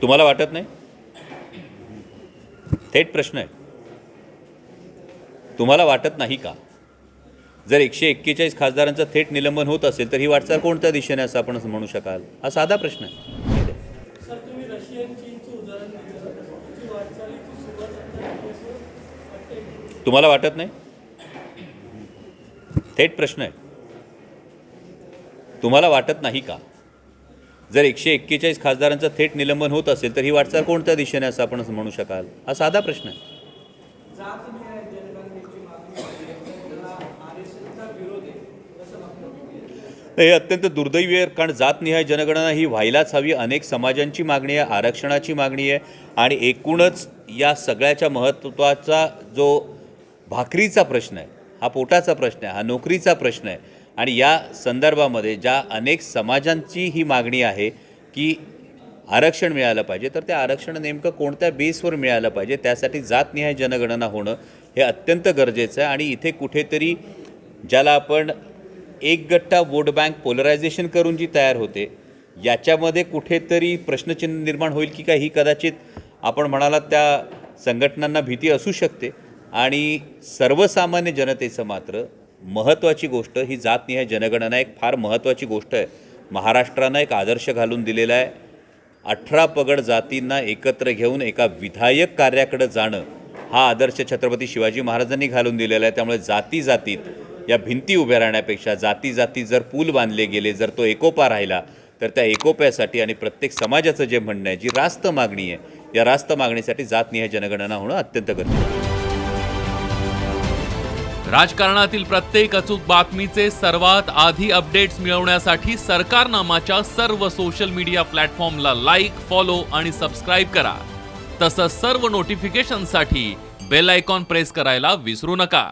तुम्हाला वाटत नाही? थेट प्रश्न आहे. तुम्हाला वाटत नाही का? जर 141 खासदारांचं थेट निलंबन होत असेल तर ही वाटचाल कोणत्या दिशेने असं आपण म्हणू शकाल? हा साधा प्रश्न आहे. सर, तुम्ही रशियन चीनचं उदाहरण दिलं. त्याची वाटचालीची सुरुवात आता झाली असं वाटतंय. तुम्हाला वाटत नाही? थेट प्रश्न आहे. तुम्हाला वाटत नाही का? जर 141 खासदारांचं थेट निलंबन होत असेल तर ही वाटचाल कोणत्या दिशेने असं आपण म्हणू शकाल? हा साधा प्रश्न आहे. जातनिहाय जनगणनेची मागणी आहे, त्याला RSSचा विरोध आहे असं म्हणतात. हे अत्यंत दुर्दैवी आहे, कारण जातनिहाय जनगणना ही व्हायलाच हवी. अनेक समाजांची मागणी आहे, आरक्षणाची मागणी आहे आणि एकूणच या सगळ्याच्या महत्त्वाचा जो भाकरीचा प्रश्न आहे, हा पोटाचा प्रश्न आहे, हा नोकरीचा प्रश्न आहे. आणि या संदर्भामध्ये ज्या अनेक समाजांची ही मागणी आहे की आरक्षण मिळालं पाहिजे, तर ते आरक्षण नेमकं कोणत्या बेसवर मिळालं पाहिजे, त्यासाठी जातनिहाय जनगणना होणं हे अत्यंत गरजेचं आहे. आणि इथे कुठेतरी ज्याला आपण एक गट्टा वोट बँक पोलरायझेशन करून जी तयार होते, याच्यामध्ये कुठेतरी प्रश्नचिन्ह निर्माण होईल की काय, ही कदाचित आपण म्हणालात त्या संघटनांना भीती असू शकते. आणि सर्वसामान्य जनतेचं मात्र महत्त्वाची गोष्ट ही जातनिहाय जनगणना एक फार महत्त्वाची गोष्ट आहे. महाराष्ट्रानं एक आदर्श घालून दिलेला आहे. 18 पगड जातींना एकत्र घेऊन एका विधायक कार्याकडे जाणं, हा आदर्श छत्रपती शिवाजी महाराजांनी घालून दिलेला आहे. त्यामुळे जाती जातीत या भिंती उभ्या राहण्यापेक्षा जाती जाती जर पूल बांधले गेले, जर तो एकोपा राहिला, तर त्या एकोप्यासाठी आणि प्रत्येक समाजाचं जे म्हणणं आहे, जी रास्त मागणी आहे, या रास्त मागणीसाठी जातनिहाय जनगणना होणं अत्यंत गरजेचं आहे. राजकारणातील प्रत्येक अचूक बातमीचे सर्वात आधी अपडेट्स मिळवण्यासाठी सरकारनामाच्या सर्व सोशल मीडिया प्लॅटफॉर्मला लाईक, फॉलो आणि सबस्क्राईब करा. तसंच सर्व नोटिफिकेशनसाठी बेल आयकॉन प्रेस करायला विसरू नका.